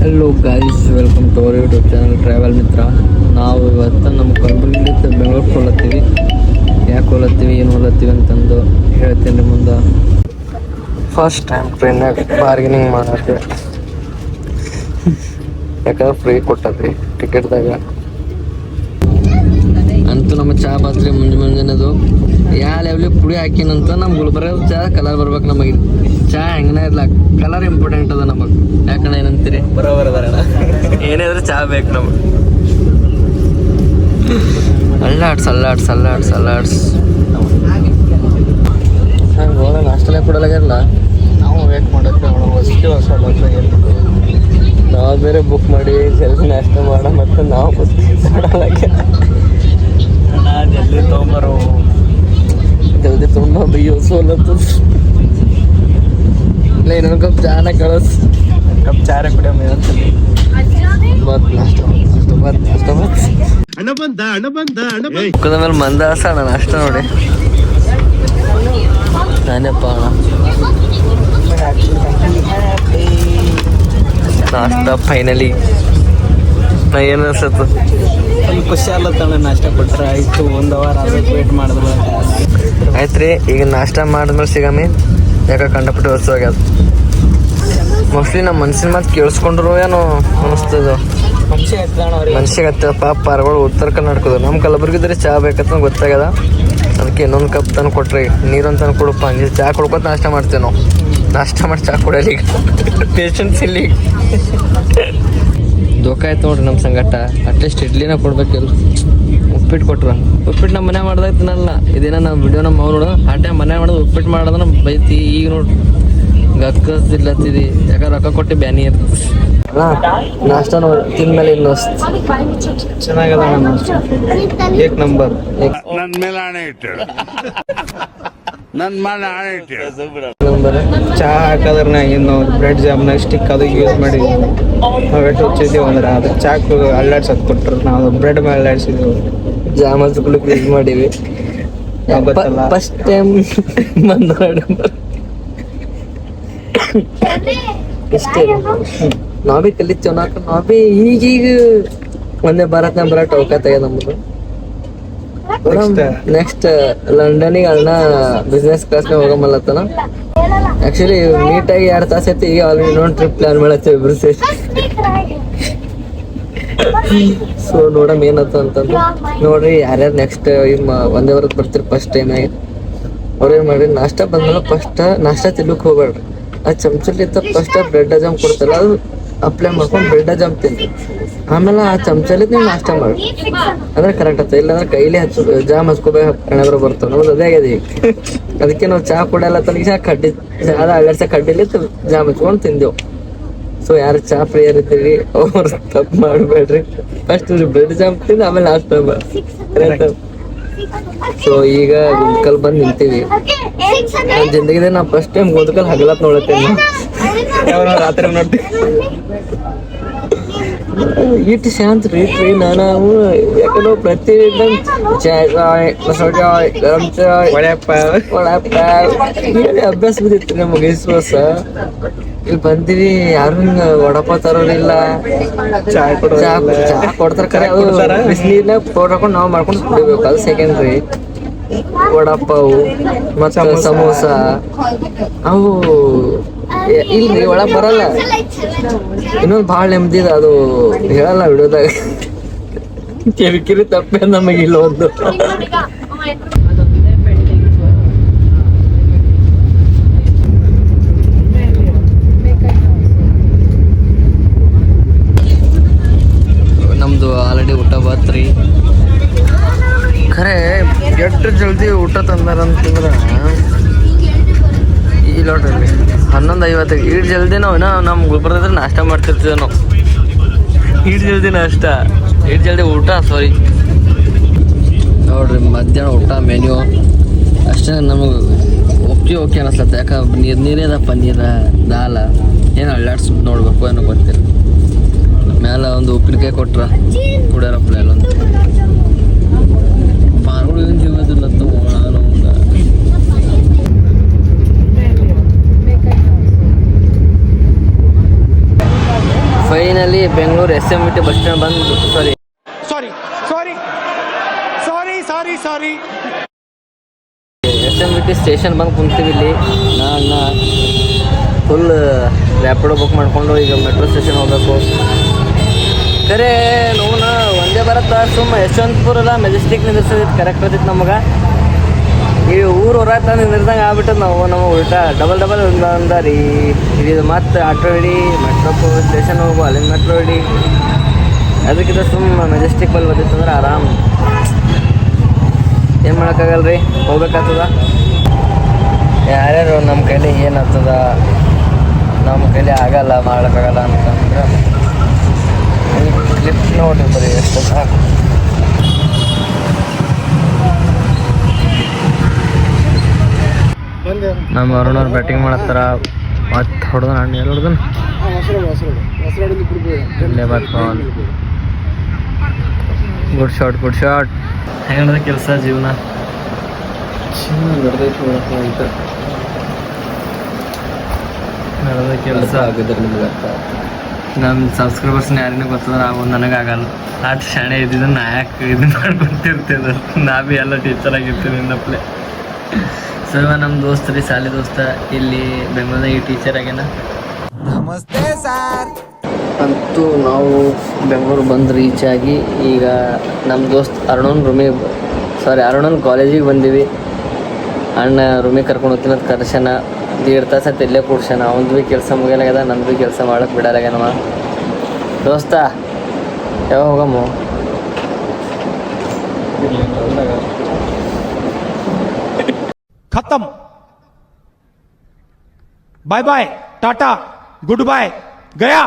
Hello guys, welcome to our YouTube channel travel Mitra. ನಾವು ಇವತ್ತು ನಮ್ಮ ಕಲಬುರಗಿಲಿಂದ ಬೆಂಗಳೂರಿಗೆ ಹೋಲತ್ತೀವಿ. ಯಾಕೆ ಹೋಲತ್ತೀವಿ, ಏನು ಹೋಲತ್ತೀವಿ ಅಂತಂದು ಹೇಳ್ತೀನಿ ಮುಂದೆ. ಫಸ್ಟ್ ಟೈಮ್ ಟ್ರೈನಾಗ ಬಾರ್ಗೇನಿಂಗ್ ಮಾಡತ್ತೆ, ಯಾಕಂದ್ರೆ ಫ್ರೀ ಕೊಟ್ಟತ್ರಿ ಟಿಕೆಟ್ದಾಗ. ಅಂತೂ ನಮ್ಮ ಚಹಾ ಬಾತ್ರಿ ಮುಂಜಾನೆದು ಯಾವ ಲೆವೆಲಿ ಪುಡಿ ಹಾಕಿನಂತ ನಮ್ಮ ಗುಲ್ಬರ್ಗದ ಚಹಾ ಕಲರ್ ಬರ್ಬೇಕು. ನಮಗೆ ಚಹಾ ಹೆಂಗನೇ ಇರ್ಲ, ಕಲರ್ ಇಂಪಾರ್ಟೆಂಟ್ ಅದ ನಮಗೆ. ಯಾಕಣ್ಣ ಏನಂತೀರಿ? ಬರೋಬರ ಅದಾರಣ. ಏನಿದ್ರೆ ಚಹಾ ಬೇಕು ನಮಗೆ. ಅಲ್ಲಾಡ್ಸ್ ಹಂಗೆ ಹೋದ ನಾಷ್ಟಲ್ಲೇ ಕೊಡಲಾಗಿರಲ್ಲ. ನಾವು ವೇಟ್ ಮಾಡೋಕ್ಕೆ ನಾವು ಬೇರೆ ಬುಕ್ ಮಾಡಿ ಜಲ್ದಿ ನಾಷ್ಟ ಮಾಡ ಮತ್ತು ನಾವು ಜಲ್ದಿ ತೊಗೊಂಬರೋ, ಜಲ್ದಿ ತೊಗೊಂಬ ಬೈಯೋ ಸೋಲತ್ತು. ಇಲ್ಲ ಇನ್ನೊಂದು ಕಪ್ ಚಾನ ಕಳಸ್, ಕಪ್ ಚಾರ ಕುಡಿಯೋ ಮೇಲೆ ಮಂದ ಅಣ್ಣ ನಾಷ್ಟ ನೋಡಿ. ನಾನಪ್ಪ ಅಣ್ಣ ನಾಷ್ಟ ಫೈನಲಿ ನಾ ಏನು ಅನ್ಸತ್ತು, ಒಂದು ಖುಷಿ ಆಗ್ಲತ್ತಣ್ಣ. ನಾಷ್ಟ ಕೊಟ್ರೆ ಆಯ್ತು, ಒಂದು ಅವರ್ ಆಗಬೇಕು ವೇಟ್ ಮಾಡಿದ್ರೆ ಆಯ್ತು ರೀ. ಈಗ ನಾಷ್ಟ ಮಾಡಿದ್ಮೇಲೆ ಸಿಗಮ್ಮಿ, ಯಾಕೆ ಕಂಡಪಟ್ಟು ವರ್ಷ ಆಗ್ಯದ. ಮೋಸ್ಟ್ಲಿ ನಮ್ಮ ಮನ್ಸಿನ ಮಾತು ಕೇಳಿಸ್ಕೊಂಡ್ರು ಏನೋ ಅನಿಸ್ತದ. ಮನ್ಸಿಗೆ ಹತ್ತ ಪಾಪ ಪಾರಗಳು ಉತ್ತರ ಕರ್ನಾಟಕದ ನಮ್ಮ ಕಲಬುರ್ಗಿದ್ರೆ ಚಹಾ ಬೇಕಂತ ಗೊತ್ತಾಗ್ಯದ. ಅದಕ್ಕೆ ಇನ್ನೊಂದು ಕಪ್ ತಂದು ಕೊಟ್ರಿ, ನೀರೊಂದು ತಂದು ಕೊಡಪ್ಪ. ಹಂಗೆ ಚಹಾ ಕೊಡ್ಕೊತ ನಾಷ್ಟ ಮಾಡ್ತೇವೆ ನಾವು. ನಾಷ್ಟ ಮಾಡಿ ಚಹಾ ಕೊಡಲಿ, ಈಗ ಪೇಷನ್ಸ್ ಇಲ್ಲಿ ದೋಖ ಆಯ್ತು ನೋಡ್ರಿ ನಮ್ಮ ಸಂಗಟ. ಅಟ್ಲೀಸ್ಟ್ ಇಡ್ಲಿನ ಕೊಡ್ಬೇಕಿಲ್ಲ, ಉಪ್ಪಿಟ್ಟು ಕೊಟ್ರ. ಉಪ್ಪಿಟ್ಟು ನಮ್ಮ ಮನೆ ಮಾಡ್ದಾಯ್ತನಲ್ಲ, ಇದೇನ ನಾವು ವಿಡಿಯೋ ನಮ್ಮ ಅವ್ರು ನೋಡೋದು ಆ ಟೈಮ್ ಮನೆ ಮಾಡೋದು. ಉಪ್ಪಿಟ್ಟು ಮಾಡೋದನ್ನ ಬೈತಿ. ಈಗ ನೋಡ್ರಿ ಗಕ್ಕಸ್ದಿಲ್ಲತ್ತಿದಿ, ಯಾಕಂದ್ರೆ ರೊಕ್ಕ ಕೊಟ್ಟು ಬ್ಯಾನಿ ಇರ್ತದೆ. ನಾಷ್ಟ ನೋಡಿ ತಿಂದ್ಮೇಲೆ ಇನ್ನು ಚೆನ್ನಾಗದ ನಾಷ್ಟ, ಏಕ್ ನಂಬರ್. ನನ್ನ ಮೇಲೆ ಆಣೆ ಇಟ್ಟು, ನನ್ನ ಮೇಲೆ ಆಣೆ ಇಟ್ಟು. ಚಹಾ ಹಾಕೋದ್ರನ್ನ ಇನ್ನು ಬ್ರೆಡ್ ಜಾಮ್ನ ಸ್ಟಿಕ್ ಅದು ಯೂಸ್ ಮಾಡಿ ನಾವೆಟ್ಟು ಹಚ್ಚಿದ್ದೀವಿ ಅಂದ್ರೆ ಅದ್ರ ಚಾಕು ಅಲ್ಲಾಡ್ಸೋದು ಕೊಟ್ಟರು. ನಾವು ಬ್ರೆಡ್ ಮೇಲೆ ಅಲ್ಲಾಡ್ಸಿದ್ದೀವಿ, ಜಾಮ್ ಹಚ್ಕೊಳಕ್ಕೆ ಯೂಸ್ ಮಾಡೀವಿ. ಫಸ್ಟ್ ಟೈಮ್ ಇಷ್ಟೇ ನಾವ್ ಭೀ ಕಲಿತೇವ್. ನಾವ್ ಭೀ ಈಗೀಗ ಒಂದೇ ಭಾರತ್ನಾಗ ಬರೋ ಟೌಕ ತೆಗೆದ ನಮ್ದು. ನೆಕ್ಸ್ಟ್ ಲಂಡನಿಗೆ ಅಣ್ಣ ಬಿಸ್ನೆಸ್ ಕ್ಲಾಸ್ನಾಗ ಹೋಗಮಲ್ಲತ್ತನ. ಆಕ್ಚುಲಿ ನೀಟಾಗಿ 2 ತಾಸು ಐತಿ. ಈಗ ಆಲ್ರೆಡಿ ಇನ್ನೊಂದು ಟ್ರಿಪ್ ಪ್ಲಾನ್ ಮಾಡತ್ತೇವೆ ಇಬ್ರು ಸೇರಿ. ಸೊ ನೋಡಮ್ ಏನತ್ತ ಅಂತಂದು ನೋಡ್ರಿ. ಯಾರ್ಯಾರು ನೆಕ್ಸ್ಟ್ ಒಂದೇ ವಾರಕ್ಕೆ ಬರ್ತೀರಿ ಫಸ್ಟ್ ಟೈಮ್ ಆಗಿ ಅವ್ರೇನ್ ಮಾಡ್ರಿ, ನಾಷ್ಟ ಬಂದ್ಮೇಲೆ ಫಸ್ಟ್ ನಾಷ್ಟ ತಿನ್ನಕ್ ಹೋಗ್ಬೇಡ್ರಿ. ಆ ಚಮಚಲಿಂದ ಫಸ್ಟ್ ಬ್ರೆಡ್ ಜಾಮ್ ಕೊಡ್ತಾರಲ್ಲ, ಅದು ಅಪ್ಲೈ ಮಾಡ್ಕೊಂಡು ಬ್ರೆಡ್ ಜಾಮ್ ತಿನ್ರಿ. ಆಮೇಲೆ ಆ ಚಮಚಲಿ ನೀವು ನಾಷ್ಟ ಮಾಡಿ, ಅಂದ್ರೆ ಕರೆಕ್ಟ್ ಆಗ್ತದೆ. ಇಲ್ಲಾಂದ್ರೆ ಕೈಲಿ ಜಾಮ್ ಹಚ್ಕೋಬೇಕು ಹಣೆಬರ ಬರ್ತಾವೆ. ನಮ್ದು ಅದೇ ಆಗಿದೆ ಈಗ. ಅದಕ್ಕೆ ನಾವು ಚಹಾ ಕುಡಿಯಲ್ಲ ತನಕ ಕಡ್ಡಿ ಅದ ಅಗರ್ಸ ಕಡ್ಡಿಲಿ ಜಾಮ್ ಹಚ್ಕೊಂಡು ತಿಂದೆವು. ಸೊ ಯಾರು ಚಹಾ ಪ್ರಿಯರ್ ಇದ್ದೀರಿ ಅವ್ರು ತಪ್ಪು ಮಾಡಬೇಡ್ರಿ. ಫಸ್ಟ್ ಬ್ರೆಡ್ ಜಾಮ್ ತಿಂದು ಆಮೇಲೆ ನಾಷ್ಟ ಮಾಡಿ. ಸೊ ಈಗ ಗುಂಡ್ಕಲ್ ಬಂದು ನಿಂತೀವಿ. ನನ್ನ ಜಿಂದಗಿದೆ ನಾ ಫಸ್ಟ್ ಟೈಮ್ ಗುಂಡ್ಕಲ್ ಹಗಲತ್ ನೋಡತ್ತೇನೆ. ರಾತ್ರಿ ನೋಡ್ತೀವಿ ಇಟ್ಟು ಶಾಂತ ರೀ ಟ್ರೈನ್. ನಾವು ಯಾಕಂದ್ರೆ ಪ್ರತಿ ಗರಂ ಚಾಯ್ ಅಭ್ಯಾಸ ಬಿದ್ದಿತ್ತು ನಮಗೆ ಇಷ್ಟು ವರ್ಷ. ಇಲ್ಲಿ ಬಂದಿವಿ, ಯಾರು ಹಿಂಗ ವಡಪಾವ್ ತರೋರಿಲ್ಲ, ಚಹಾ ಕೊಡ್ತಾರ. ಕರೆ ಅದು ಬಿಸಿನೀರ್ನಾಗ ಪೌಡರ್ ಹಾಕೊಂಡು ನಾವು ಮಾಡ್ಕೊಂಡು ಕುಡಿಬೇಕು, ಅದು ಸೆಕೆಂಡ್ರಿ. ವಡಪಾವು ಮತ್ತು ಸಮೋಸ ಅವು ಇಲ್ರಿ ಒಳಗೆ ಬರಲ್ಲ. ಇನ್ನೊಂದು ಭಾಳ ನೆಮ್ಮದಿದ, ಅದು ಹೇಳಲ್ಲ ವಿಡಿಯೋದಾಗ. ಕಿರಿಕಿರಿ ತಪ್ಪೇ ನಮಗಿಲ್ಲ ಒಂದು. ನಮ್ದು ಆಲ್ರೆಡಿ ಊಟ ಬತ್ರಿ. ಖರೆ ಎಷ್ಟು ಜಲ್ದಿ ಊಟ ತಂದಾರಂತಂದ್ರೆ ಈ ನೋಡ್ರಿ 11:50 ಈಡ್ ಜಲ್ದಿ ನಾವು ನಮ್ಮ ಗುಲ್ಬರ್ಗದ್ರೆ ನಾಷ್ಟ ಮಾಡ್ತಿರ್ತೀವಿ ನಾವು. ಈಡ್ ಜಲ್ದಿ ನಾಷ್ಟ, ಈಡ್ ಜಲ್ದಿ ಊಟ, ಸಾರಿ ನೋಡ್ರಿ. ಮಧ್ಯಾಹ್ನ ಊಟ ಮೆನ್ಯೂ ಅಷ್ಟೇ ನಮಗೆ ಓಕೆ ಅನಿಸ್ತದೆ. ಯಾಕೆ ನೀರೇದಪ್ಪ, ನೀರ ದಾಲ ಏನು ಅಳ್ಳಾಡ್ಸ್ ನೋಡ್ಬೇಕು ಏನೋ ಗೊತ್ತಿಲ್ಲ. ಮೇಲೆ ಒಂದು ಉಪ್ಪಿನಕಾಯಿ ಕೊಟ್ರ ಕುಡಿಯಾರಪ್ಪ ಅಲ್ಲೊಂದು ಪಾರ್ಗಳು ಏನು ಸಿಗೋದಿಲ್ಲ. Final finally Bengaluru SMVT bus stand ಬಂದು ಸಾರಿ SMVT ಸ್ಟೇಷನ್ ಬಂದು ಕುಂತೀವಿ ಇಲ್ಲಿ. ನಾನು ಫುಲ್ ರ್ಯಾಪಿಡೋ ಬುಕ್ ಮಾಡಿಕೊಂಡು ಈಗ ಮೆಟ್ರೋ ಸ್ಟೇಷನ್ ಹೋಗಬೇಕು. ಖರೆ ನೋವು ಒಂದೇ ಬರತ್ತ ಸುಮ್ಮ ಯಶವಂತಪುರ ಅಲ್ಲ ಮೆಜೆಸ್ಟಿಕ್ ನಿಂದಿರ್ಸೋದಿತ್ತು ಕರೆಕ್ಟ್ ಬರ್ತಿತ್ತು ನಮಗೆ. ಈ ಊರು ಹೊರಗೆ ನಿಂದಿರ್ದಂಗೆ ಆಗ್ಬಿಟ್ಟದ. ನಾವು ಉಲ್ಟಾ ಡಬಲ್ ಅಂದ ರೀ. ಇದು ಮತ್ತೆ ಆಟೋ ಹಿಡಿ ಮೆಟ್ರೋ ಸ್ಟೇಷನ್ ಹೋಗು ಅಲ್ಲಿಂದ ಮೆಟ್ರೋ ಹಿಡಿ. ಅದಕ್ಕಿಂತ ಸುಮ್ಮ ಮೆಜೆಸ್ಟಿಕ್ ಬಲ್ಲಿ ಬಂದಿತ್ತು ಅಂದ್ರೆ ಆರಾಮ್. ಏನು ಮಾಡೋಕ್ಕಾಗಲ್ಲ ರೀ, ಹೋಗ್ಬೇಕಾಗ್ತದ. ಯಾರ್ಯಾರು ನಮ್ಮ ಕೈಲಿ ಏನಾಗ್ತದ ನಮ್ಮ ಕೈಲಿ ಆಗಲ್ಲ ಮಾಡೋಕ್ಕಾಗಲ್ಲ ಅಂತಂದ್ರೆ ಕ್ಲಿಪ್ ನೋಡಿ ಬರೀ ಎಷ್ಟು ಸಾಕು. ನಮ್ಮ ಅರುಣವ್ರು ಬ್ಯಾಟಿಂಗ್ ಮಾಡತ್ತಾರ. ಮತ್ತೆ ಹೊಡೆದ ನಾನು ಎಲ್ಲಿ ಹೊಡೆದನು ಇಲ್ಲೇ ಬರ್ತಾವ. Good shot. ಹೆಂಗದ ಕೆಲಸ ಜೀವನ ನಡೆದ ಕೆಲಸ ಆಗಿದ್ರೆ ನಿಮ್ಗೆ ನಮ್ಮ ಸಬ್ಸ್ಕ್ರೈಬರ್ಸ್ನ ಯಾರಿಗೂ ಗೊತ್ತಂದ್ರೆ ನಾವು ನನಗಾಗಲ್ಲ. ಆಟ ಶಾಣೆ ಇದ್ದಿದ್ದು ನಾ ಯಾಕೆ ಇದು ಮಾಡ್ಕೊತಿರ್ತಿದ್ರು. ನಾ ಭೀ ಎಲ್ಲ ಟೀಚರ್ ಆಗಿರ್ತೀನಿ ಇನ್ನಪ್ಲೆ. ಸೊ ನಮ್ಮ ದೋಸ್ತ ರೀ ಶಾಲೆ ದೋಸ್ತ ಇಲ್ಲಿ ಬೆಂಗಳೂರಾಗ ಈ ಟೀಚರ್ ಆಗ್ಯಾನ. ನಮಸ್ತೆ ಸರ್. ಅಂತೂ ನಾವು ಬೆಂಗಳೂರು ಬಂದು ರೀಚ್ ಆಗಿ ಈಗ ನಮ್ಮ ದೋಸ್ತ್ ಅರುಣನ್ ಕಾಲೇಜಿಗೆ ಬಂದೀವಿ. ಅಣ್ಣ ರೂಮಿಗೆ ಕರ್ಕೊಂಡು ಹೋಗ್ತೀನಿ ಅಂತ ಕರ್ಸನ. 1.5 ತಾಸು ಆಯ್ತು ಇಲ್ಲೇ ಕೂಡ್ಸನ. ಅವ್ನು ಭೀ ಕೆಲಸ ಮುಗಿಯಲಾಗ್ಯದ, ನಂದು ಭೀ ಕೆಲಸ ಮಾಡಕ್ಕೆ ಬಿಡಲಾಗ್ಯಾನವ. ದೋಸ್ತ ಯಾವಾಗ ಹೋಗಮ್ಮ? खत्म. Bye bye tata good bye गया.